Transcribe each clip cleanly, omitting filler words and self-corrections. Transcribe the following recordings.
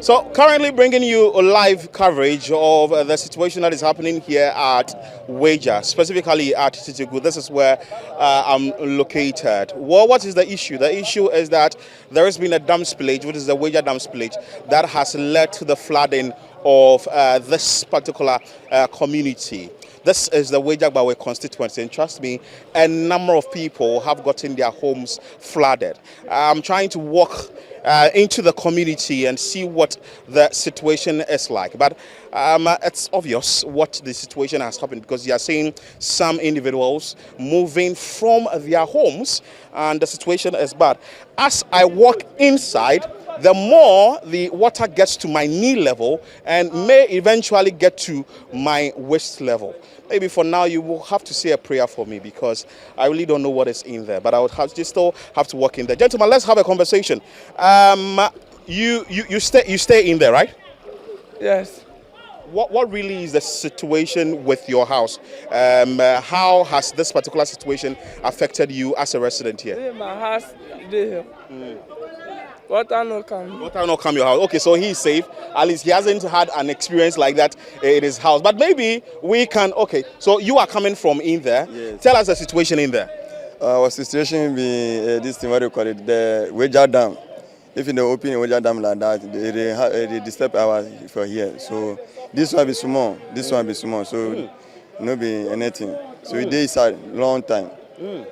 So currently bringing you a live coverage of the situation that is happening here at Weija, specifically at Tetegu. This is where I'm located. Well, what is the issue? The issue is that there has been a dam spillage, which is the Weija Dam spillage, that has led to the flooding of this particular community. This is the Weija Dam constituency, and trust me, a number of people have gotten their homes flooded. I'm trying to walk into the community and see what the situation is like. But it's obvious what the situation has happened, because you are seeing some individuals moving from their homes, and the situation is bad. As I walk inside, the more the water gets to my knee level and may eventually get to my waist level. Maybe for now you will have to say a prayer for me, because I really don't know what is in there, but I would still have to walk in there. Gentlemen, let's have a conversation. You stay in there, right? Yes. What really is the situation with your house? How has this particular situation affected you as a resident here? My house, here. Water no come. Water no come your house. Okay, so he's safe. At least he hasn't had an experience like that in his house. But maybe we can. Okay, so you are coming from in there. Yes. Tell us the situation in there. Our situation be this thing, what do you call it? The Weija Dam. If in the open Weija Dam like that, they disturb our for here. So this one be small. This one be small. So no be anything. So it is a long time.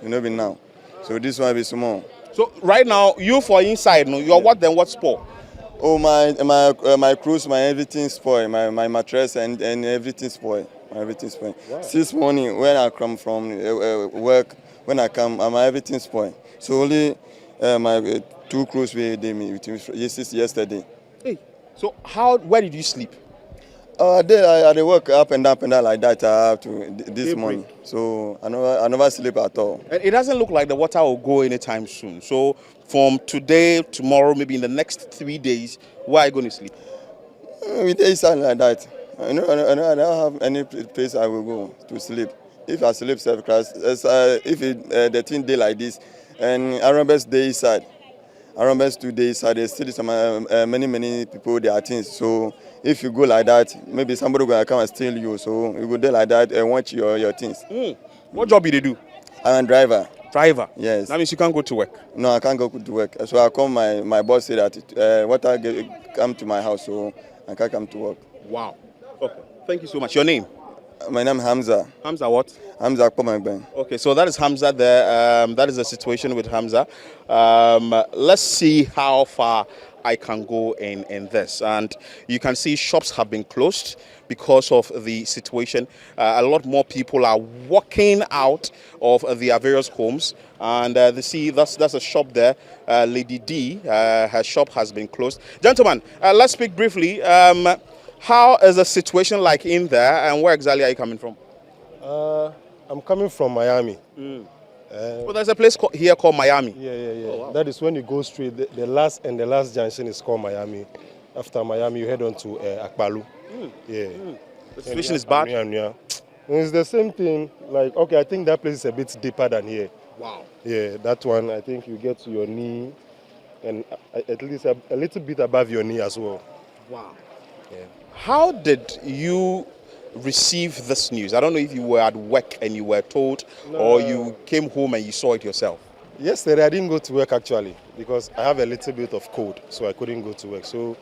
No be now. So this one be small. So right now, you for inside, no, you're what then? What spoil? Oh, my clothes, my everything spoil. My mattress and everything spoil. Everything spoil. Wow. Since morning when I come from work, when I come, my everything spoil. So only my two clothes were yesterday. Hey, so where did you sleep? I work up and down like that this morning. So I never sleep at all. And it doesn't look like the water will go anytime soon. So from today, tomorrow, maybe in the next 3 days, where are you going to sleep? With days like that. I don't have any place I will go to sleep. If I sleep self-class, if the thing day like this, and Arabes day inside. Around 2 days, there's still many people there things. So if you go like that, maybe somebody gonna come and steal you. So you go there like that and watch your things. What job do they do? I'm a driver. Driver? Yes. That means you can't go to work? No, I can't go to work. So I call my boss say that water come to my house, so I can't come to work. Wow. Okay. Thank you so much. Your name? My name is Hamza. Hamza what? Hamza Komangben. Okay, so that is Hamza there. That is the situation with Hamza. Let's see how far I can go in this. And you can see shops have been closed because of the situation. A lot more people are walking out of their various homes. And see, that's a shop there. Lady D, her shop has been closed. Gentlemen, let's speak briefly. How is the situation like in there, and where exactly are you coming from? I'm coming from Miami. Well, there's a place here called Miami. Yeah. Oh, wow. That is when you go straight. The last junction is called Miami. After Miami, you head on to Akbalu. Yeah. The situation is bad? Yeah. It's the same thing. Like, okay, I think that place is a bit deeper than here. Wow. Yeah, that one, I think you get to your knee, and at least a little bit above your knee as well. Wow. Yeah. How did you receive this news? I don't know if you were at work and you were told, or you came home and you saw it yourself. Yesterday I didn't go to work actually, because I have a little bit of cold, so I couldn't go to work. So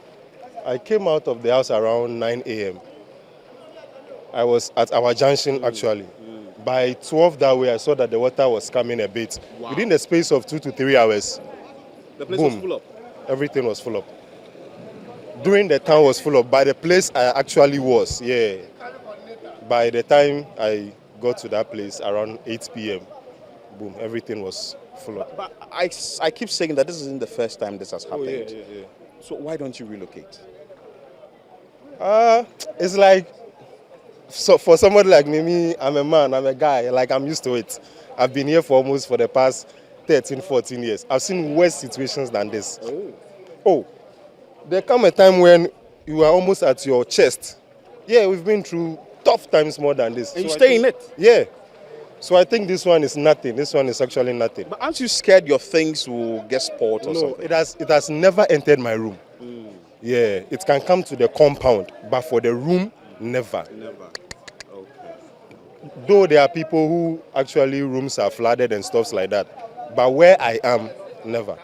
I came out of the house around 9 a.m. I was at our junction actually. By 12 that way, I saw that the water was coming a bit. Wow. Within the space of 2 to 3 hours, the place was full up? Everything was full up. During the town was full up. By the place I actually was, yeah. By the time I got to that place around 8 p.m., boom, everything was full up. But I keep saying that this isn't the first time this has happened. Yeah. So why don't you relocate? It's like, so for somebody like me, I'm a man, I'm a guy, like I'm used to it. I've been here for the past 13, 14 years. I've seen worse situations than this. Oh, there come a time when you are almost at your chest. Yeah, we've been through tough times more than this. And you stay in it? Yeah. So I think this one is nothing. This one is actually nothing. But aren't you scared your things will get spoiled or something? No, it has never entered my room. Yeah, it can come to the compound, but for the room, never. Never. Okay. Though there are people who actually rooms are flooded and stuff like that, but where I am, never.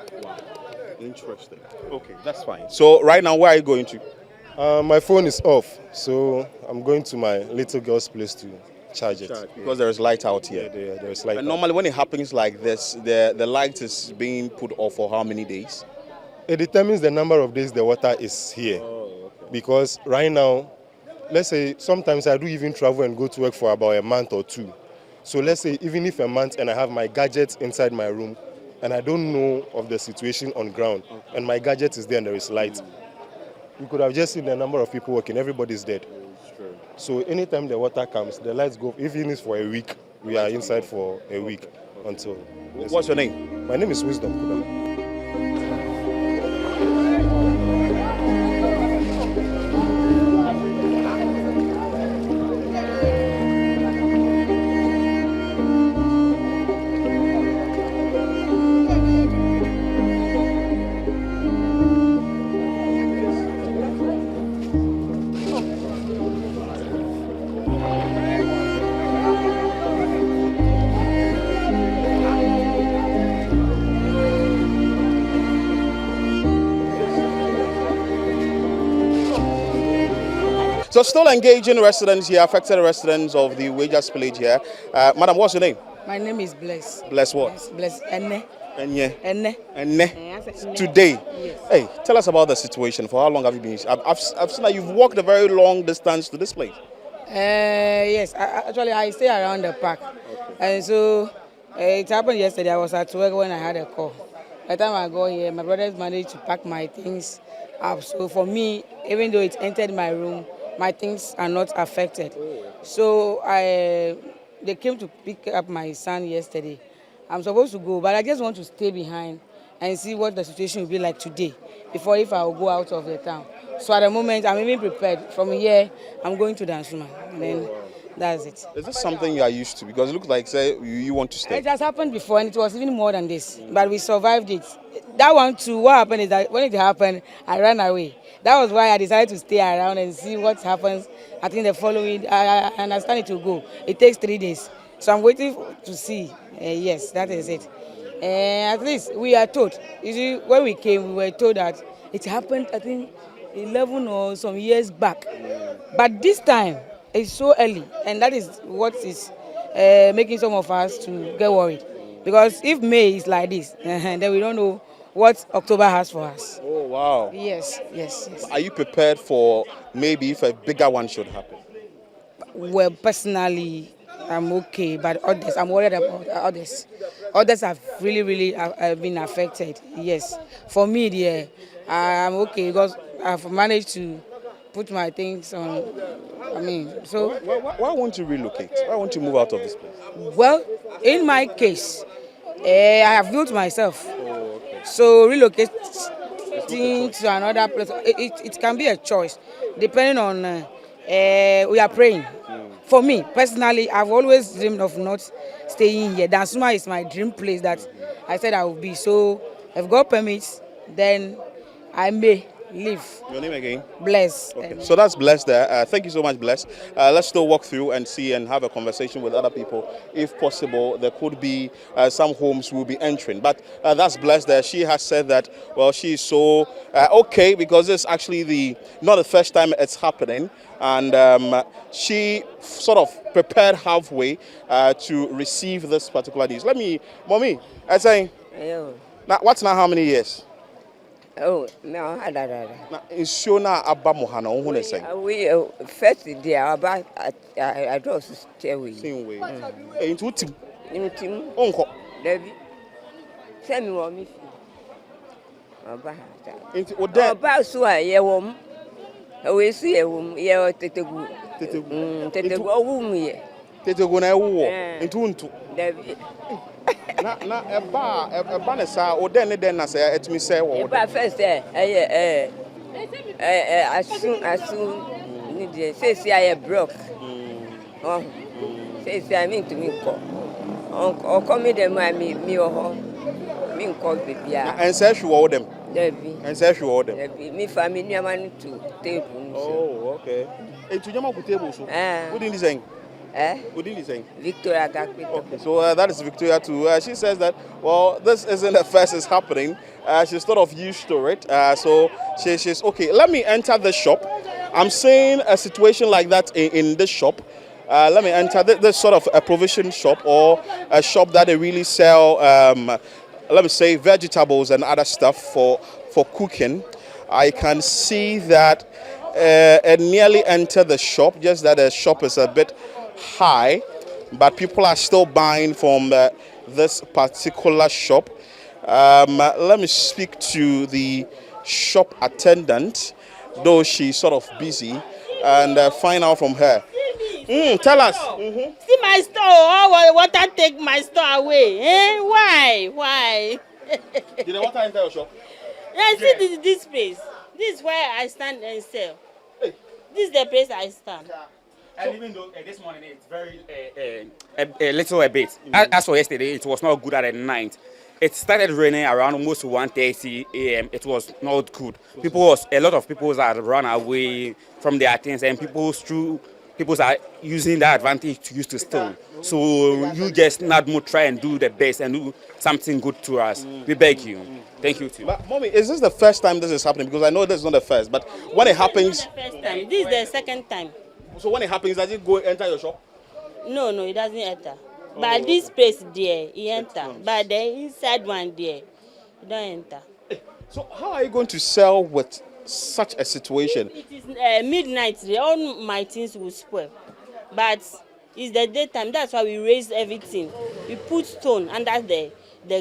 Interesting. Okay, that's fine. So right now, where are you going to? My phone is off, so I'm going to my little girl's place to charge it. Because there is light out Yeah, here. there's light. And normally when it happens like this, the light is being put off for how many days? It determines the number of days the water is here. Because right now, let's say sometimes I do even travel and go to work for about a month or two. So let's say even if a month and I have my gadgets inside my room and I don't know of the situation on ground and my gadget is there and there is light, you could have just seen the number of people working. Everybody's dead. So anytime the water comes, the lights go. Even if it's for a week, we are inside for a week until. What's your name? My name is Wisdom Kuda. So still engaging residents here, affected residents of the Weija Spillage here. Madam, what's your name? My name is Bless. Bless what? Bless Enne. Enne. Enne. Today. Yes. Hey, tell us about the situation. For how long have you been? I've seen that you've walked a very long distance to this place. Yes, actually I stay around the park. And so it happened yesterday. I was at work when I had a call. By the time I got here, my brothers managed to pack my things up. So for me, even though it entered my room, my things are not affected. So they came to pick up my son yesterday. I'm supposed to go, but I just want to stay behind and see what the situation will be like today before if I will go out of the town. So at the moment, I'm even prepared. From here, I'm going to Dansuma, and then that's it. Is this something you are used to? Because it looks like say you want to stay. It has happened before, and it was even more than this, but we survived it. That one too, what happened is that when it happened, I ran away. That was why I decided to stay around and see what happens. I think the following, I understand it will go. It takes 3 days. So I'm waiting to see. Yes, that is it. At least we are told. You see, when we came, we were told that it happened, I think, 11 or some years back. But this time, it's so early. And that is what is making some of us to get worried. Because if May is like this, then we don't know what October has for us. Oh, wow. Yes. Are you prepared for maybe if a bigger one should happen? Well, personally, I'm okay, but others, I'm worried about others. Others have really been affected, yes. For me, I'm okay because I've managed to put my things on, so... Why won't you relocate? Why won't you move out of this place? Well, in my case, I have built myself. So relocating to another place, it can be a choice, depending on, we are praying. For me, personally, I've always dreamed of not staying here. Dansuma is my dream place that I said I would be. So if God permits, then I may leave. Your name again? Bless. Okay. So that's Bless there. Thank you so much, Bless. Let's still walk through and see and have a conversation with other people. If possible, there could be some homes will be entering. But that's Bless there. She has said that, well, she is so okay because it's actually not the first time it's happening. And she sort of prepared halfway to receive this particular news. Mommy, I say, now, what's now how many years? Oh, no, Na insiona aba mohana ohun ne sen. we first day about I don't stay with. Same way. Eh nti utim. Intim, Onko. Debbie. Send me one. About Nti ode about so I hear wom. We see a wom, yeah, Tetegu. Tetegu, a wom here. Tetegu na ewo. Nti untu. Debbie. Na eba ne sa ode ne den na say etimi say wo. About first, as soon, need say I broke. Oh, say I mean to me, or come me them, me or home. Me call baby. And say she wo them. Debbie. And say you order. Debbie. Me family no man to table. Oh, okay. And to jama ku table so. Ah. What did he say? Eh? What did he say? Victoria Gakwe. Okay, so that is Victoria too. She says that, well, this isn't the first it's happening. She's sort of used to it. So she's okay. Let me enter the shop. I'm seeing a situation like that in this shop. Let me enter this sort of a provision shop or a shop that they really sell, let me say, vegetables and other stuff for cooking. I can see that it nearly entered the shop, just that the shop is a bit high, but people are still buying from this particular shop. Let me speak to the shop attendant, though she's sort of busy, and find out from her. Tell us. See my store, oh, water take my store away. Eh? Why? Did the water enter your shop? Yeah, see this place. This is where I stand and sell. Hey. This is the place I stand. And even though this morning it's very a little a bit. As for yesterday, it was not good at night. It started raining around almost 1:30 a.m. It was not good. A lot of people that run away from their things, and people are using that advantage to use to steal. So you just not more try and do the best and do something good to us. We beg you. Thank you too. But mommy, is this the first time this is happening? Because I know this is not the first, but when it happens, This is the first time. This is the second time. so when it happens, does it go enter your shop? No, it doesn't enter. But this place there, it enter. But the inside one there, it don't enter. So how are you going to sell with such a situation? It is midnight. All my things will spoil. But it's the daytime. That's why we raise everything. We put stone under the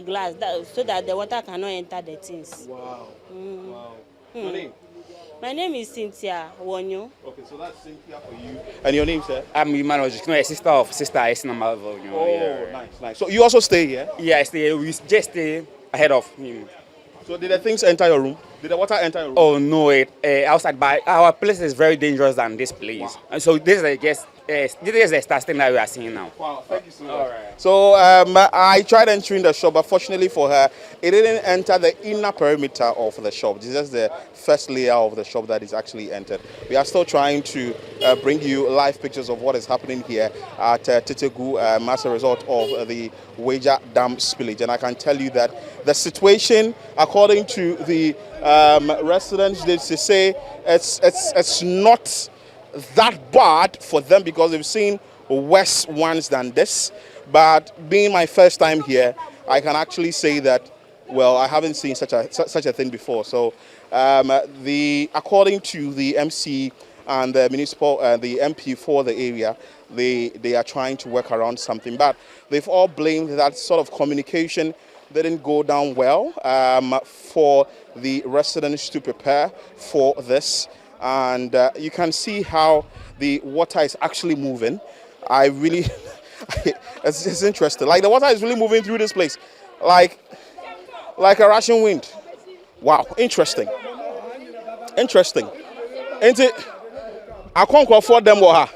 glass so that the water cannot enter the things. Wow. Wow. Your name? My name is Cynthia Wonyo. Okay, so that's Cynthia for you. And your name, sir? I'm Emmanuel, a sister of Sister Esna Malvo. Nice. So you also stay here? Yeah, we just stay ahead of him. So did the things enter your room? Did the water enter your room? Oh no, outside by our place is very dangerous than this place. Wow. And so this is the start thing that we are seeing now. Wow, thank you so much. All right. So I tried entering the shop, but fortunately for her, it didn't enter the inner perimeter of the shop. It's just the first layer of the shop that is actually entered. We are still trying to bring you live pictures of what is happening here at Tetegu as a result of the Weija Dam spillage. And I can tell you that the situation, according to the residents, they say it's not that bad for them because they've seen worse ones than this. But being my first time here, I can actually say that, well, I haven't seen such a thing before. So according to the MC and the municipal the MP for the area, they are trying to work around something, but they've all blamed that sort of communication didn't go down well for the residents to prepare for this. And you can see how the water is actually moving. It's interesting. Like the water is really moving through this place, like a rushing wind. Wow, interesting. Ain't it? I can't afford them. Wow.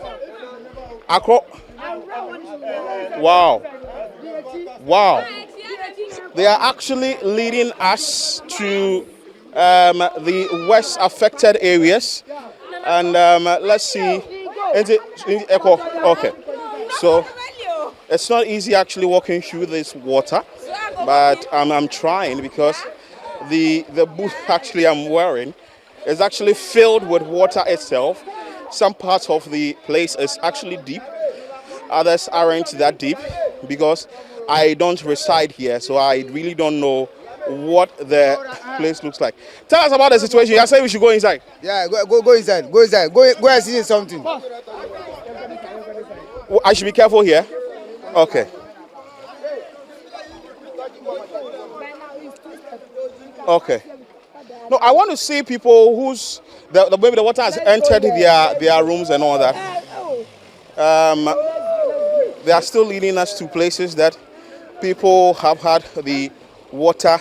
They are actually leading us to the worst affected areas, and let's see. Is it echo? Okay, so it's not easy actually walking through this water, but I'm trying because the boot actually I'm wearing is actually filled with water itself. Some parts of the place is actually deep, others aren't that deep because I don't reside here, so I really don't know what the place looks like. Tell us about the situation. You say we should go inside. Yeah, go inside. Go inside. Go and see something. I should be careful here. Okay. Okay. No, I want to see people whose maybe the water has entered their rooms and all that. They are still leading us to places that people have had the water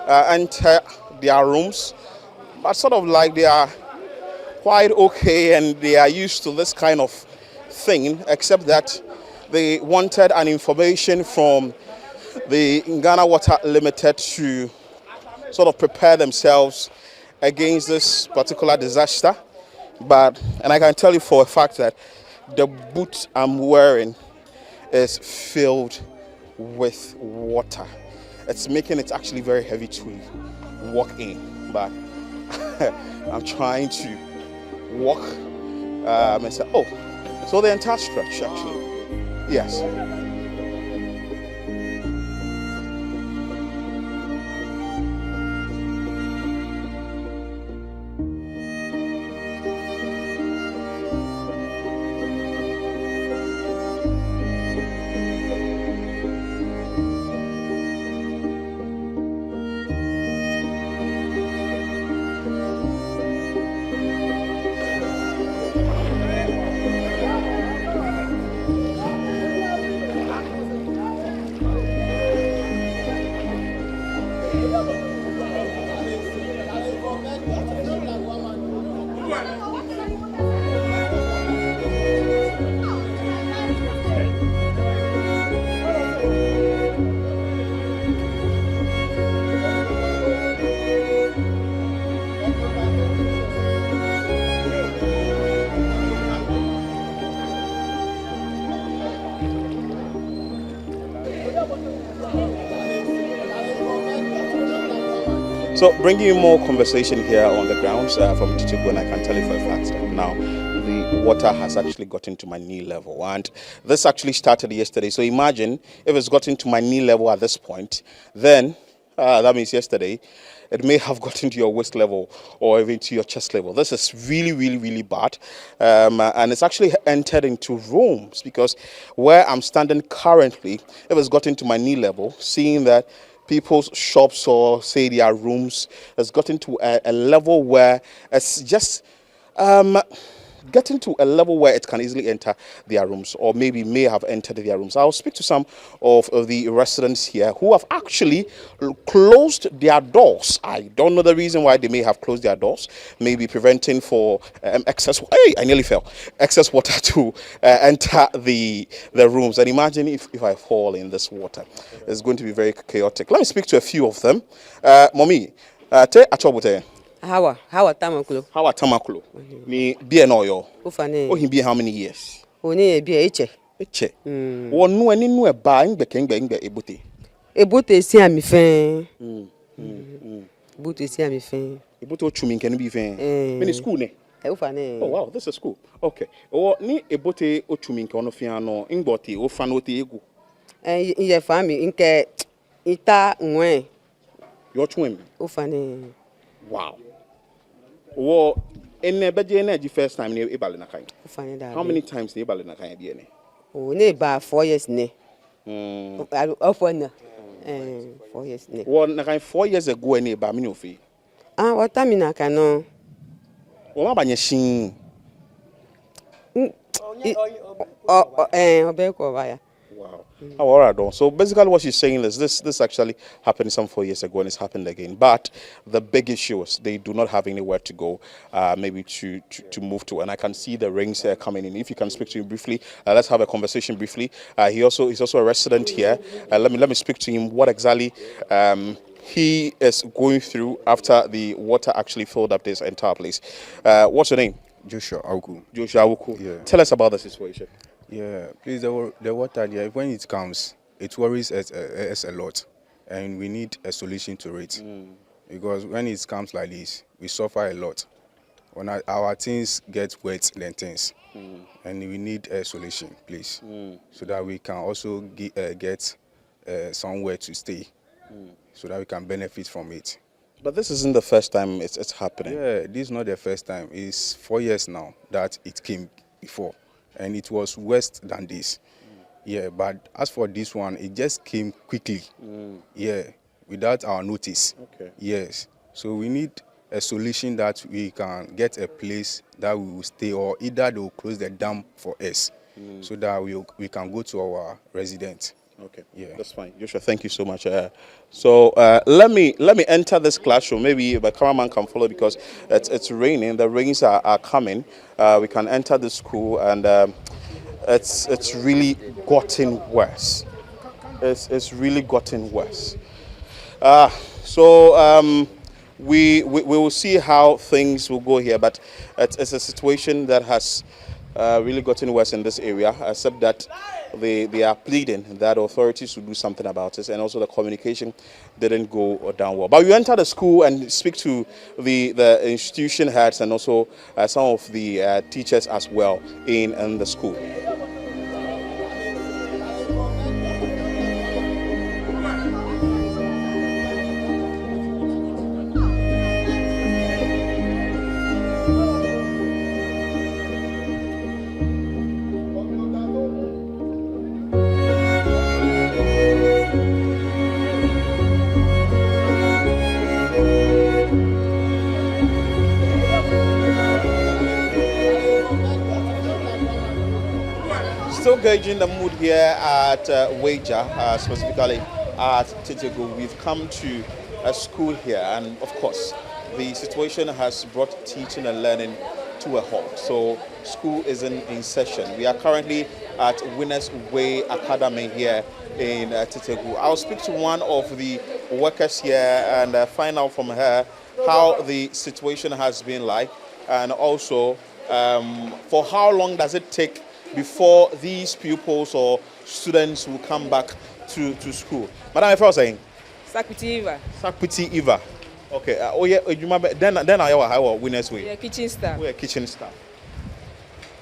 enter their rooms, but sort of like they are quite okay and they are used to this kind of thing, except that they wanted an information from the Ghana Water Limited to sort of prepare themselves against this particular disaster. And I can tell you for a fact that the boot I'm wearing is filled with water. It's making it actually very heavy to walk in, but I'm trying to walk and say, oh, so the entire stretch actually, yes. So bringing you more conversation here on the grounds from Tetegu, and I can tell you for a fact that now the water has actually gotten to my knee level, and this actually started yesterday. So imagine if it's gotten to my knee level at this point, then that means yesterday it may have gotten to your waist level or even to your chest level. This is really, really, really bad, and it's actually entered into rooms, because where I'm standing currently, if it's gotten to my knee level, seeing that people's shops or say their rooms has gotten to a level where it's just getting to a level where it can easily enter their rooms, or maybe may have entered their rooms. I'll speak to some of the residents here who have actually closed their doors. I don't know the reason why they may have closed their doors, maybe preventing for excess water to enter the rooms. And imagine if I fall in this water. It's going to be very chaotic. Let me speak to a few of them. Mommy, te achobote. Hawa tamaklo. Hawa tamaklo. Ni bie no yo. Ufane. Ohin bie how many years? Oni bie eche. Eche. Wonu ani nu eba ngbe ebute. Ebute si ami fen. Ebute si ami fen. Ebute ochumi nke no bi fen. Me school ne. Ufane. Oh wow, this is school. Okay. Ni ebute ochumi nke ono fen ano ngbote ofan ote egu. Iye fami nke ita nwe. Yo chwem. Ufane. Wow. Well, in the first time near Ibali Nakai. How many times near Ibali Nakai be ne? Oh, ne ba 4 years ne. Often 4 years ne. Well, Nakai 4 years ago ne ba mi no fi. What time in Nakano? Well, ba nyeshin. Obeko vaya. Wow. All right, so basically what she's saying is this actually happened some 4 years ago and it's happened again. But the big issue is they do not have anywhere to go, maybe to move to. And I can see the rains coming in. If you can speak to him briefly, let's have a conversation briefly. He's also a resident here. Let me speak to him. What exactly he is going through after the water actually filled up this entire place. What's your name? Joshua Auku. Joshua Auku. Yeah. Tell us about the situation. Yeah, please, the water there, when it comes, it worries us a lot, and we need a solution to it. Because when it comes like this, we suffer a lot. When our things get wet, then things, and we need a solution, please, so that we can also get somewhere to stay, so that we can benefit from it. But this isn't the first time it's happening. Yeah, this is not the first time. It's 4 years now that it came before. And it was worse than this. Yeah, but as for this one, it just came quickly. Yeah, without our notice. Okay. Yes. So we need a solution that we can get a place that we will stay, or either they will close the dam for us, so that we can go to our residence. Okay, yeah, that's fine. Joshua, thank you so much. So let me enter this classroom. Maybe the cameraman can follow because it's raining. The rains are coming. We can enter the school, and it's really gotten worse. It's really gotten worse. We will see how things will go here, but it's a situation that has really gotten worse in this area, except that they are pleading that authorities should do something about it, and also the communication didn't go down well. But we enter the school and speak to the institution heads and also some of the teachers as well in the school. Still gauging the mood here at Weija, specifically at Tetegu. We've come to a school here, and of course, the situation has brought teaching and learning to a halt. So, school isn't in session. We are currently at Winners Way Academy here in Tetegu. I'll speak to one of the workers here and find out from her how the situation has been like, and also for how long does it take before these pupils or students will come back to school. Madam, if I was saying? Sakpiti Eva. Sakpiti Eva. Okay. Oh yeah. Then I have Winners Way. Yeah, kitchen staff. We are kitchen staff.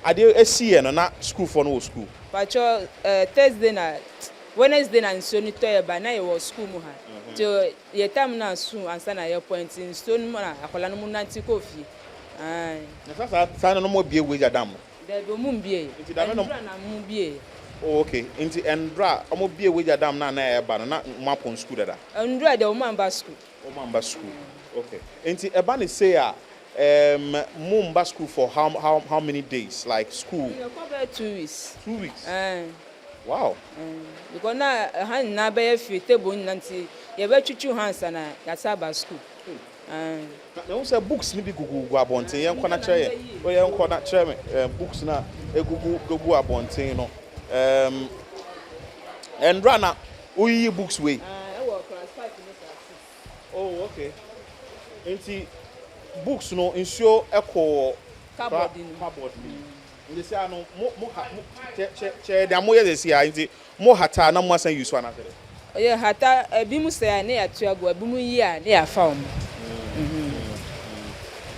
Are they SC and not school for no school? But Thursday night, Wednesday night, so you tell by now you was school muha. So your time now soon and sana your point in stone mona. Akola no munanti coffee. Aye. Na sana no more be Weija Dam. There be mumbi. Oh, okay. Inti Endra, I'm be Weija Dam na eba na map on school da. Endra the woman school. Woman school. Okay. Inti ebani say mum school for how many days? Like school? 2 weeks. 2 weeks. Wow. Because now hand na be fi table nanti ye be chuchu hands na yasaba school. Now say books ni bi gugu abonten yen kwana kire o yen kwana kire me books na gugu abonten no and rana oyi books we class 5 oh okay enti books no nsio ekọ cupboard ni say ano mo che da mo ye dey see enti mo hata na mo asan use one after oye hata ebi mu say na ya tuago ebi mu yi a na ya fa o.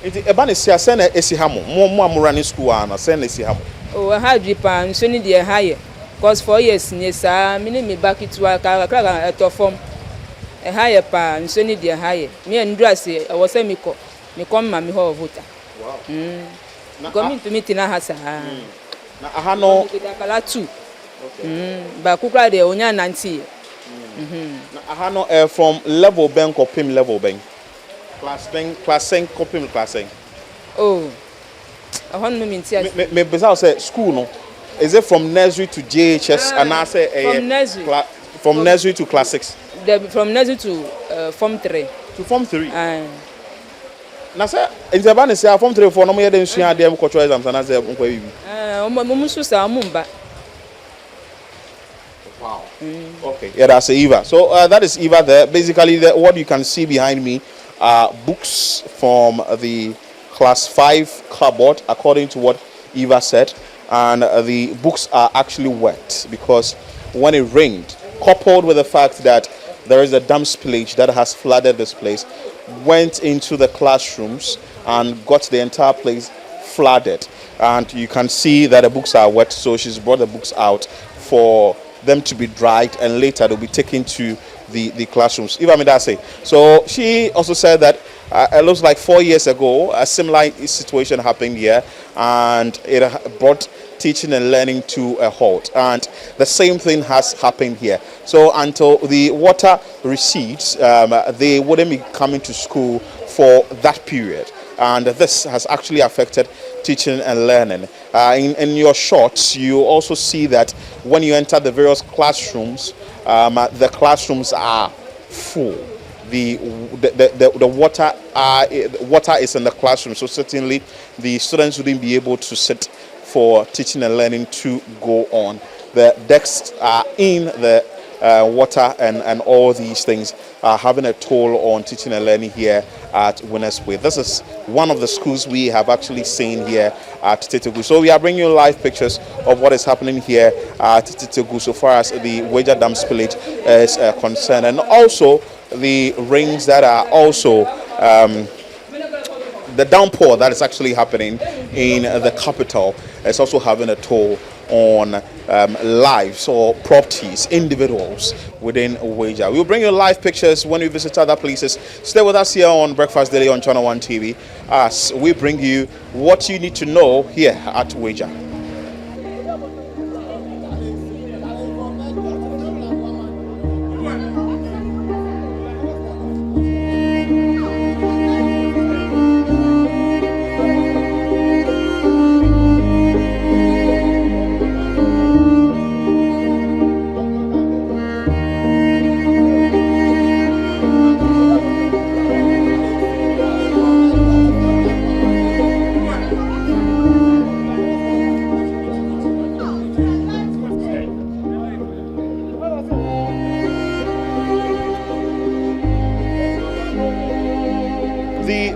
Iti ebane sia se na esi ha mo amura ni school ana se na esi ha mo oh ha dripa nso ni de ha ye cause 4 years ni sa me ni me back to ka to form e ha ye pa nso ni de ha ye me ndura se e wo se me kom ma me ho voter wow na coming to meet na ha sa na aha no kala 2 okay ba kukra de onya 90 na aha no from level bank or pim level bank Class 5 copy class 5. Oh. I want me to me say school no. Is it from nursery to JHS and I say from nursery from nursery to class 6? From nursery to form 3. To form 3. Na say in the ban say form 3 for no me dey sua dem cultural exams and I say nkwa bibi. Mo so sa mo mba. Wow. Okay. Yeah, that's Eva. So that is Eva there. Basically what you can see behind me books from the class 5 cupboard, according to what Eva said, and the books are actually wet because when it rained, coupled with the fact that there is a dam spillage that has flooded this place, went into the classrooms and got the entire place flooded, and you can see that the books are wet. So she's brought the books out for them to be dried, and later they'll be taken to the classrooms. If I may that say. So she also said that it looks like 4 years ago a similar situation happened here, and it brought teaching and learning to a halt, and the same thing has happened here. So until the water recedes, they wouldn't be coming to school for that period, and this has actually affected teaching and learning. In your shots, you also see that when you enter the various classrooms, the classrooms are full. The water is in the classroom, so certainly the students wouldn't be able to sit for teaching and learning to go on. The desks are in the water and all these things are having a toll on teaching and learning here at Winners Way. This is one of the schools we have actually seen here at Tetegu. So we are bringing you live pictures of what is happening here at Tetegu so far as the Weija Dam spillage is concerned, and also the rains that are also the downpour that is actually happening in the capital is also having a toll on lives or properties, individuals within Weija. We'll bring you live pictures when we visit other places. Stay with us here on Breakfast Daily on ChannelOne TV as we bring you what you need to know here at Weija.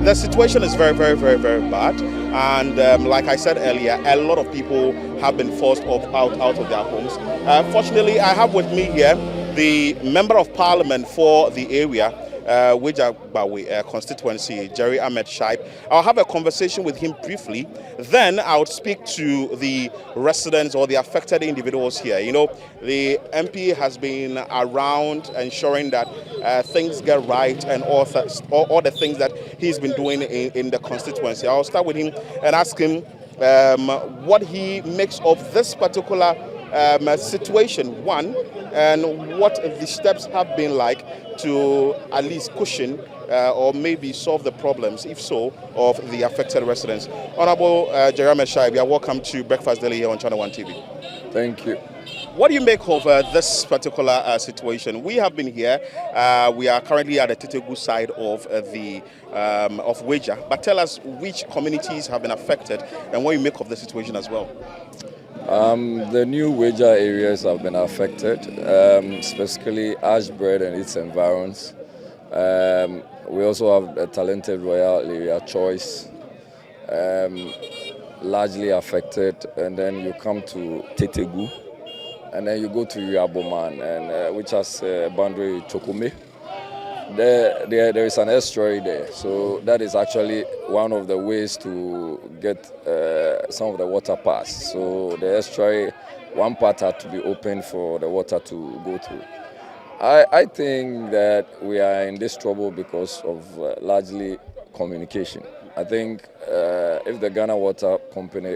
The situation is very bad, and like I said earlier, a lot of people have been forced out of their homes. Fortunately, I have with me here the Member of Parliament for the area, Weija Dam constituency, Jerry Ahmed Shaib. I'll have a conversation with him briefly. Then I'll speak to the residents or the affected individuals here. You know, the MP has been around ensuring that things get right and all the things that he's been doing in the constituency. I'll start with him and ask him what he makes of this particular situation, one, and what the steps have been like to at least cushion or maybe solve the problems, if so, of the affected residents. Honorable Jerry Ahmed Shaib, you are welcome to Breakfast Daily here on ChannelOne TV. Thank you. What do you make of this particular situation? We have been here. We are currently at the Tetegu side of of Weija. But tell us which communities have been affected and what you make of the situation as well. The new Weija areas have been affected, specifically Ashbred and its environs. We also have a talented Royal area choice, largely affected, and then you come to Tetegu, and then you go to Yaboman, and which has a boundary with Chokome. There is an estuary there, so that is actually one of the ways to get some of the water pass. So the estuary, one part had to be open for the water to go through. I think that we are in this trouble because of largely communication. I think if the Ghana Water Company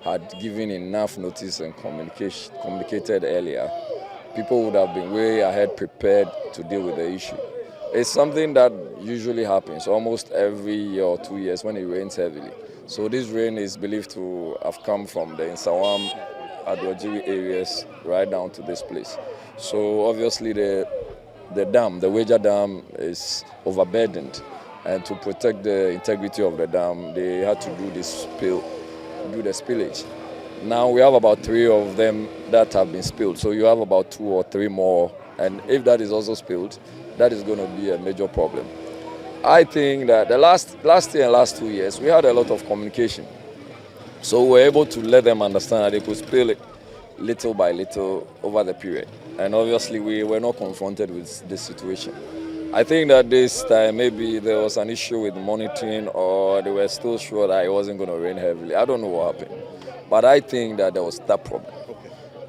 had given enough notice and communicated earlier, people would have been way ahead prepared to deal with the issue. It's something that usually happens almost every year or 2 years when it rains heavily. So this rain is believed to have come from the Nsawam, Adwajiri areas right down to this place. So obviously the dam, the Weija Dam, is overburdened, and to protect the integrity of the dam, they had to do the spillage. Now we have about 3 of them that have been spilled, so you have about 2 or 3 more, and if that is also spilled, that is going to be a major problem. I think that the last year and last 2 years, we had a lot of communication. So we were able to let them understand that they could spill it little by little over the period. And obviously we were not confronted with this situation. I think that this time maybe there was an issue with monitoring, or they were still sure that it wasn't going to rain heavily. I don't know what happened. But I think that there was that problem.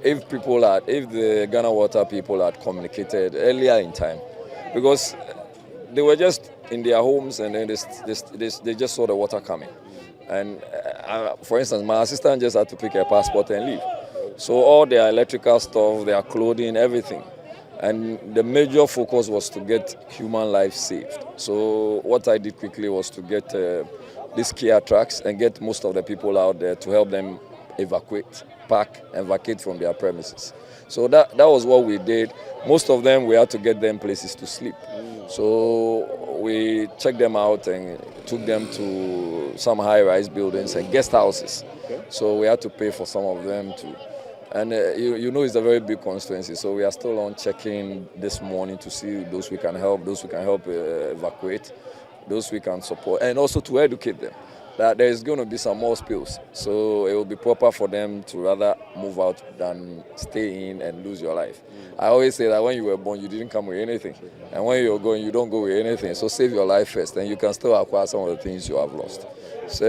If the Ghana Water people had communicated earlier in time, because they were just in their homes and then they just saw the water coming. And for instance, my assistant just had to pick her passport and leave. So all their electrical stuff, their clothing, everything. And the major focus was to get human life saved. So what I did quickly was to get these Kia trucks and get most of the people out there to help them vacate from their premises. So that was what we did. Most of them, we had to get them places to sleep. So we checked them out and took them to some high-rise buildings and guest houses. Okay. So we had to pay for some of them to And you know it's a very big constituency, so we are still on checking this morning to see those we can help, evacuate, those we can support, and also to educate them that there is going to be some more spills. So it will be proper for them to rather move out than stay in and lose your life. I always say that when you were born, you didn't come with anything. And when you're going, you don't go with anything. So save your life first, and you can still acquire some of the things you have lost. So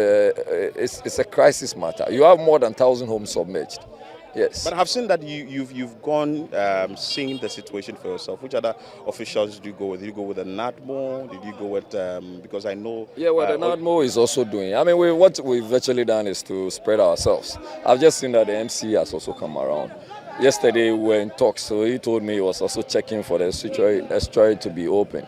it's a crisis matter. You have more than 1,000 homes submerged. Yes. But I've seen that you've gone seeing the situation for yourself. Which other officials did you go with? Did you go with the NADMO? Did you go with because I know? Yeah, well, the NADMO is also doing. I mean, what we've virtually done is to spread ourselves. I've just seen that the MC has also come around. Yesterday we were in talks, so he told me he was also checking for the estuary to be open.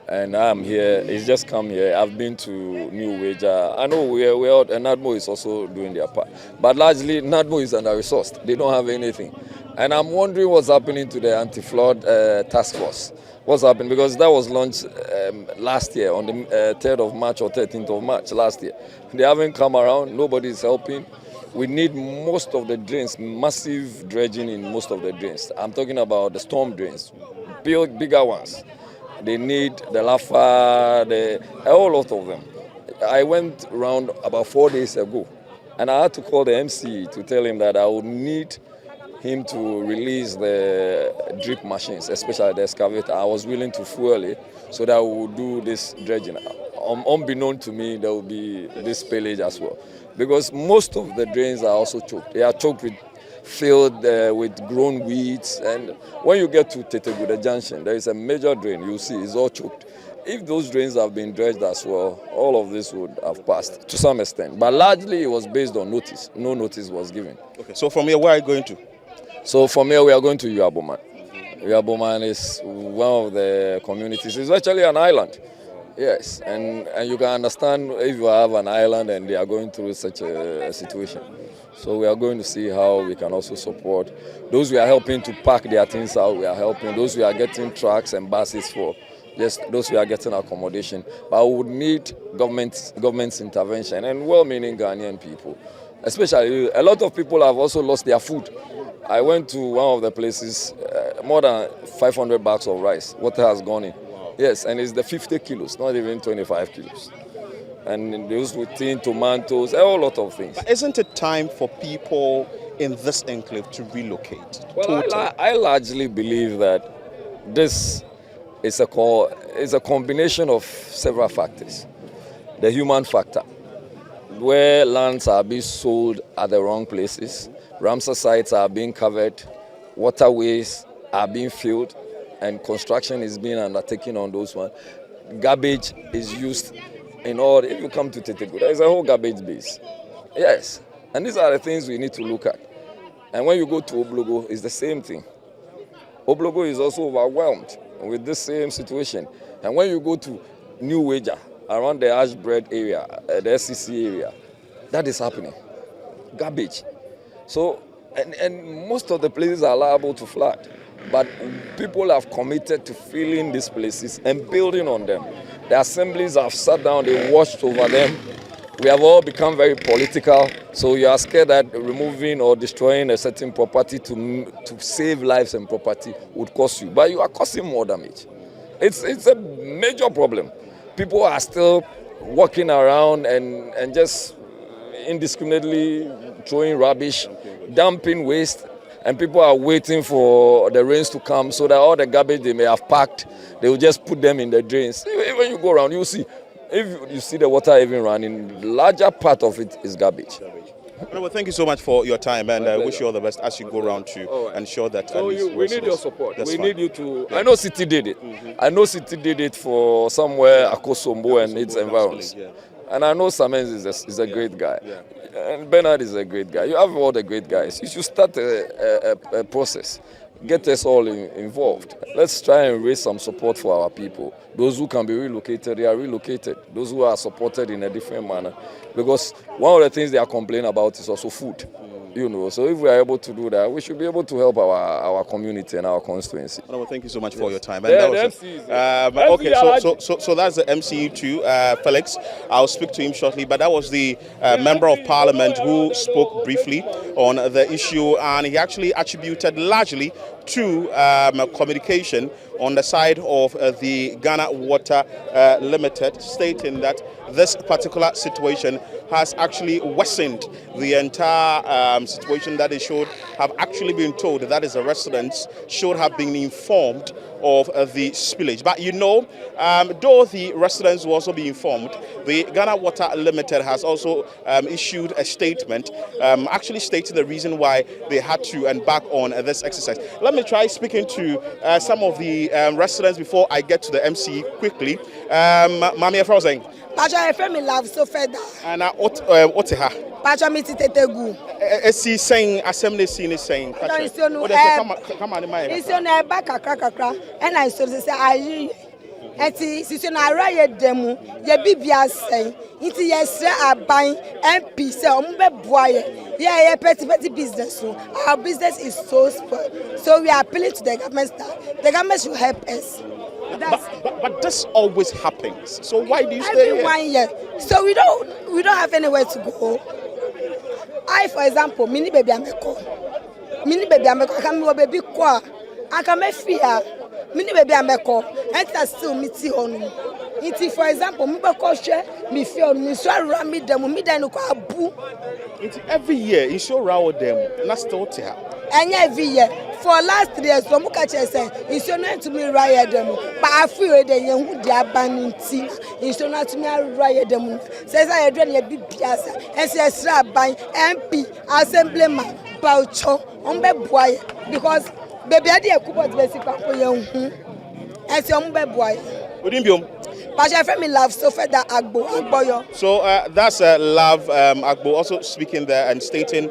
And I'm here. He's just come here. I've been to New Weija. I know and NADMO is also doing their part. But largely, NADMO is under-resourced. They don't have anything. And I'm wondering what's happening to the anti-flood task force. What's happening? Because that was launched last year on the 3rd of March or 13th of March last year. They haven't come around. Nobody is helping. We need most of the drains, massive dredging in most of the drains. I'm talking about the storm drains, bigger ones. They need the Lafa, a whole lot of them. I went around about 4 days ago, and I had to call the MC to tell him that I would need him to release the drip machines, especially the excavator. I was willing to fuel it so that we would do this dredging. Unbeknown to me, there will be this spillage as well. Because most of the drains are also choked. They are choked filled with grown weeds, and when you get to Tetegu, the junction, there is a major drain. You see, it's all choked. If those drains have been dredged as well, all of this would have passed to some extent. But largely, it was based on notice. No notice was given. Okay. So from here, where are you going to? So from here, we are going to Uyaboman. Uyaboman is one of the communities. It's actually an island. Yes, and you can understand if you have an island and they are going through such a situation. So we are going to see how we can also support those we are helping to pack their things out. We are helping those we are getting trucks and buses for. Yes, those we are getting accommodation. But we would need government's intervention and well-meaning Ghanaian people. Especially, a lot of people have also lost their food. I went to one of the places, more than 500 bags of rice. Water has gone in. Yes, and it's the 50 kilos, not even 25 kilos. And those with tin, tomatoes, a whole lot of things. But isn't it time for people in this enclave to relocate? Well, I largely believe that this is a combination of several factors. The human factor, where lands are being sold at the wrong places, Ramsar sites are being covered, waterways are being filled, and construction is being undertaken on those ones. Garbage is used in all. If you come to Tetegu, there is a whole garbage base. Yes, and these are the things we need to look at. And when you go to Oblogo, it's the same thing. Oblogo is also overwhelmed with this same situation. And when you go to New Weija, around the Ashbread area, the SCC area, that is happening. Garbage. So, and most of the places are liable to flood. But people have committed to filling these places and building on them. The assemblies have sat down, they watched over them. We have all become very political, so you are scared that removing or destroying a certain property to save lives and property would cost you. But you are causing more damage. It's a major problem. People are still walking around and just indiscriminately throwing rubbish, dumping waste. And people are waiting for the rains to come so that all the garbage they may have packed, they will just put them in the drains. When you go around, you see, if you see the water even running, the larger part of it is garbage. Well, thank you so much for your time, and I wish you all the best as you go around to ensure that. So we need your support. That's we fine. need you to. I know City did it. I know City did it for somewhere Akosombo and its environs. And I know Samens is a great guy. And Bernard is a great guy. You have all the great guys. You should start a process. Get us all involved. Let's try and raise some support for our people. Those who can be relocated, they are relocated. Those who are supported in a different manner. Because one of the things they are complaining about is also food. you know. So if we are able to do that, we should be able to help our community and our constituency. Well, thank you so much for your time. And that was okay. So that's the MCE2, Felix. I'll speak to him shortly. But that was the member of parliament who spoke briefly on the issue, and he actually attributed largely to communication on the side of the Ghana Water Limited, stating that this particular situation has actually worsened the entire situation that they should have actually been told, that is, the residents should have been informed of the spillage. But you know, though the residents will also be informed, the Ghana Water Limited has also issued a statement actually stating the reason why they had to embark on this exercise. Let me try speaking to some of the residents before I get to the MC quickly. Mami Efrozeng. Pacha Efremi love so further. And what ha? Pacha mi Tetegu. Esi saying assembly scene is saying. Come on, it's on a back a crack, and I saw say I. Eti sisi na araye demu ye bibia say iti yesre aban MP say ombe boaye ye petty business so our business is so spoiled, so we are appealing to the government that the government should help us. But this always happens, so why do you stay every 1 year? So we don't have anywhere to go. I, for example, mini baby ameko akami baby kwa akame fear mini baby ameko enter still miti onu iti, for example mi beko hwe mi fear onu mi so ara mi dem mi dan ko abu iti every year you so rawo dem na still te ha every year for last 3 years so muka che say iso na to me riot dem but afi de yen hu di abani nti iso na to me riot dem say say edre na bibia sa ese esra ban MP assemblyman Baucho ombe boy because baby ade ekubot basic papo yen hu ese ombe boy odimbiom. Pasha Femi Love so further Agboyo. So that's Love Agbo also speaking there and stating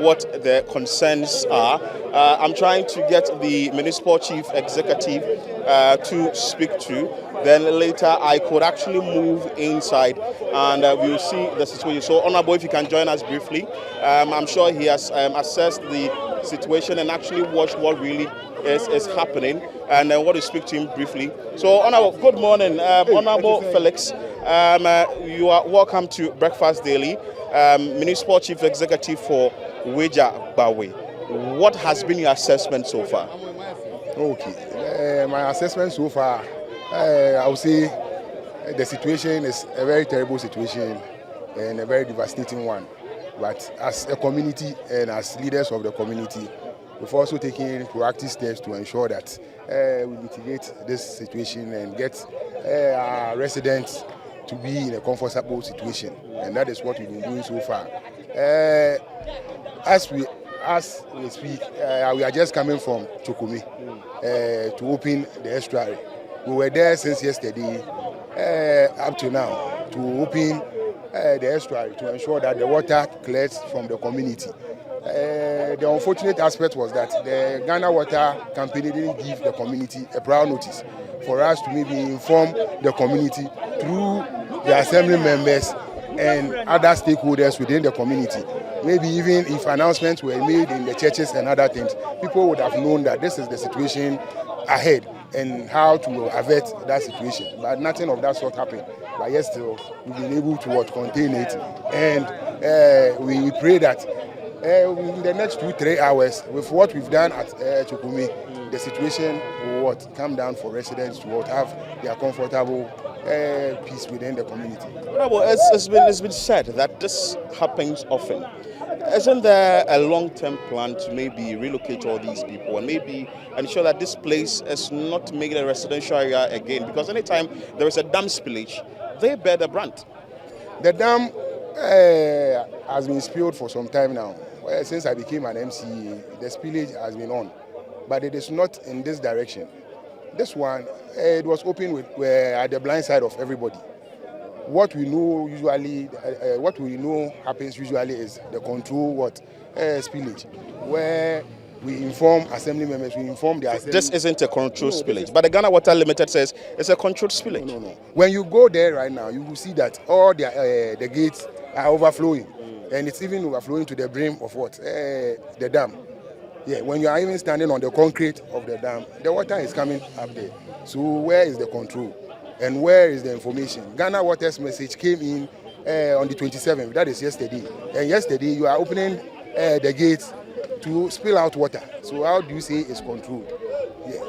what the concerns are. I'm trying to get the municipal chief executive to speak to. Then later I could actually move inside and we'll see the situation. So Honorable, if you can join us briefly. I'm sure he has assessed the situation and actually watched what really is happening, and then want to speak to him briefly. So, Honorable, good morning, Honorable Felix. You are welcome to Breakfast Daily, Municipal Chief Executive for Weija Dam. What has been your assessment so far? Okay, my assessment so far, I would say the situation is a very terrible situation and a very devastating one. But as a community and as leaders of the community, we've also taken proactive steps to ensure that we mitigate this situation and get our residents to be in a comfortable situation. And that is what we've been doing so far. As we speak, we are just coming from Chokome to open the estuary. We were there since yesterday up to now to open the estuary to ensure that the water clears from the community. The unfortunate aspect was that the Ghana Water Company didn't give the community a prior notice for us to maybe inform the community through the assembly members and other stakeholders within the community. Maybe even if announcements were made in the churches and other things, people would have known that this is the situation ahead and how to avert that situation. But nothing of that sort happened. But yet still, we've been able to contain it, and we pray that in the next 2-3 hours, with what we've done at Chokome, the situation will come down for residents to have their comfortable peace within the community. Well, it's been said that this happens often. Isn't there a long-term plan to maybe relocate all these people and maybe ensure that this place is not made a residential area again? Because anytime there is a dam spillage, they bear the brunt. The dam has been spilled for some time now. Since I became an MCA, the spillage has been on, but it is not in this direction. This one, it was open at the blind side of everybody. What we know usually, what we know happens usually is the control spillage, where we inform assembly members, we inform the assembly. This isn't a controlled spillage, but the Ghana Water Limited says it's a controlled spillage. No. When you go there right now, you will see that all the gates are overflowing. and it's even overflowing to the brim of what? The dam. Yeah, when you are even standing on the concrete of the dam, the water is coming up there. So where is the control? And where is the information? Ghana Water's message came in on the 27th, that is yesterday. And yesterday you are opening the gates to spill out water. So how do you say it's controlled? Yeah.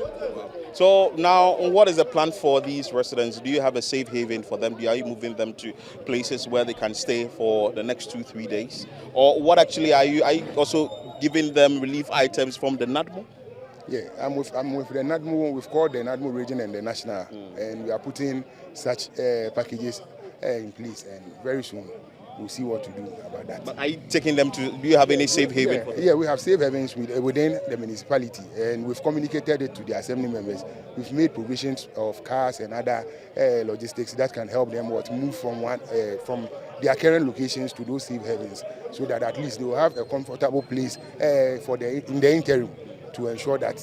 So now, what is the plan for these residents? Do you have a safe haven for them? Are you moving them to places where they can stay for the next 2-3 days? Or what actually are you also giving them relief items from the NADMO? Yeah, I'm with the NADMO. We've called the NADMO region and the national, and we are putting such packages in place, and very soon we'll see what to do about that. But are you taking them to, do you have any safe haven for them? Yeah, we have safe havens within the municipality, and we've communicated it to the assembly members. We've made provisions of cars and other logistics that can help them move from from their current locations to those safe havens, so that at least they will have a comfortable place in the interim to ensure that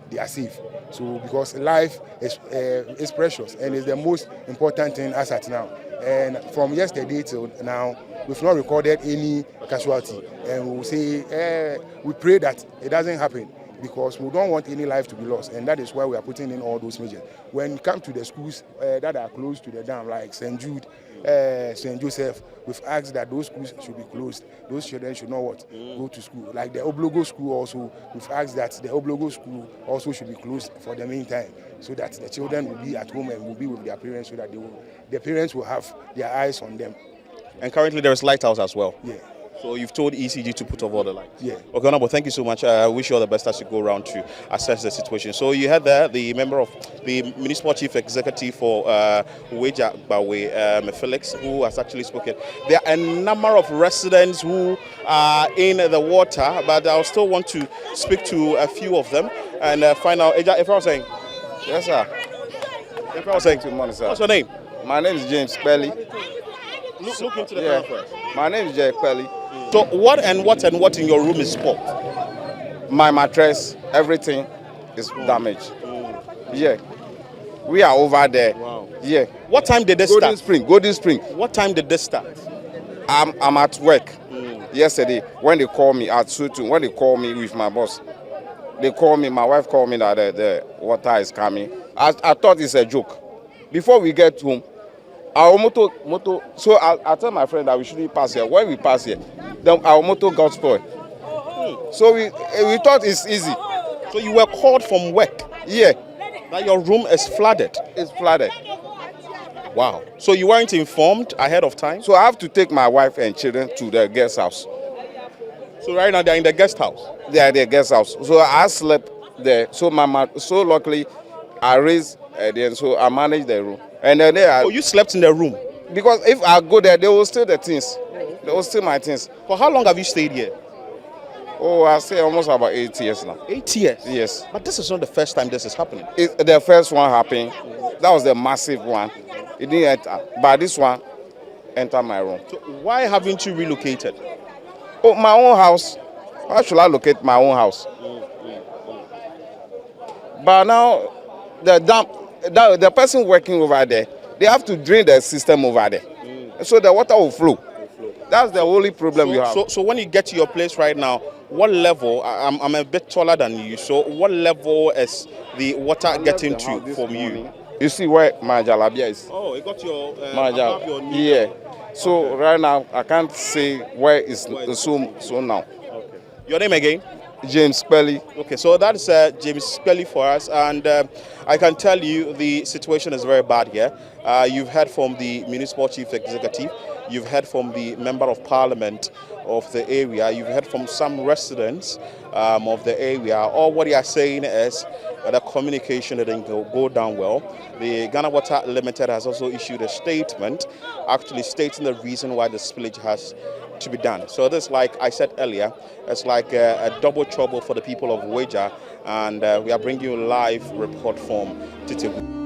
they are safe. So because life is precious and is the most important thing as at now. And from yesterday till now, we've not recorded any casualty. And we will say, we pray that it doesn't happen, because we don't want any life to be lost. And that is why we are putting in all those measures. When it comes to the schools that are close to the dam, like St. Jude, St. Joseph, we've asked that those schools should be closed. Those children should not go to school. Like the Oblogo school also, we've asked that the Oblogo school also should be closed for the meantime, so that the children will be at home and will be with their parents, so that the parents will have their eyes on them. And currently there is lighthouse as well. Yeah. So you've told ECG to put off all the lights. Yeah. Okay, Honorable, thank you so much. I wish you all the best as you go around to assess the situation. So you had there the member of the Municipal Chief Executive for Weija Dam, Felix, who has actually spoken. There are a number of residents who are in the water, but I still want to speak to a few of them and find out. If I was saying, Yes, sir. if I was saying, Good morning, sir. what's your name? My name is James Pelly. Look into the camera first. My name is Jay Pelly. So what in your room is spoiled? My mattress, everything is damaged. Yeah. We are over there. Wow. Yeah. What time did this Golden start? Golden Spring. What time did this start? I'm at work yesterday when they called me at Sutun. When they called me with my boss, they called me. My wife called me that the water is coming. I thought it's a joke. Before we get home, our motor. So I tell my friend that we shouldn't pass here. When we pass here, then our motor got spoiled. So we thought it's easy. So you were called from work? Yeah. That your room is flooded? It's flooded. Wow. So you weren't informed ahead of time? So I have to take my wife and children to the guest house. So right now they're in the guest house? They are in the guest house. So I slept there. So so luckily I raised then so I managed the room. And then you slept in the room? Because if I go there, they will steal the things. They will steal my things. For how long have you stayed here? Oh, I stay almost about 8 years now. 8 years? Yes. But this is not the first time this is happening. The first one happened. That was the massive one. It didn't enter. But this one entered my room. So why haven't you relocated? Oh, my own house. Why should I locate my own house? But now, the person working over there, they have to drain the system over there. So the water will flow. That's the only problem we have. So when you get to your place right now, what level, I'm a bit taller than you, so what level is the water getting to from you? You see where my jalabia is? Oh, it got your, above your knee. Yeah. So right now, I can't say where it's so now. Okay. Your name again? James Pelly. Okay, so that's James Pelly for us, and I can tell you the situation is very bad here. You've heard from the Municipal Chief Executive, you've heard from the Member of Parliament of the area, you've heard from some residents of the area. All what they are saying is the communication didn't go down well. The Ghana Water Limited has also issued a statement actually stating the reason why the spillage has to be done. So this, like I said earlier, it's like a double trouble for the people of Weija, and we are bringing you a live report from Tetegu.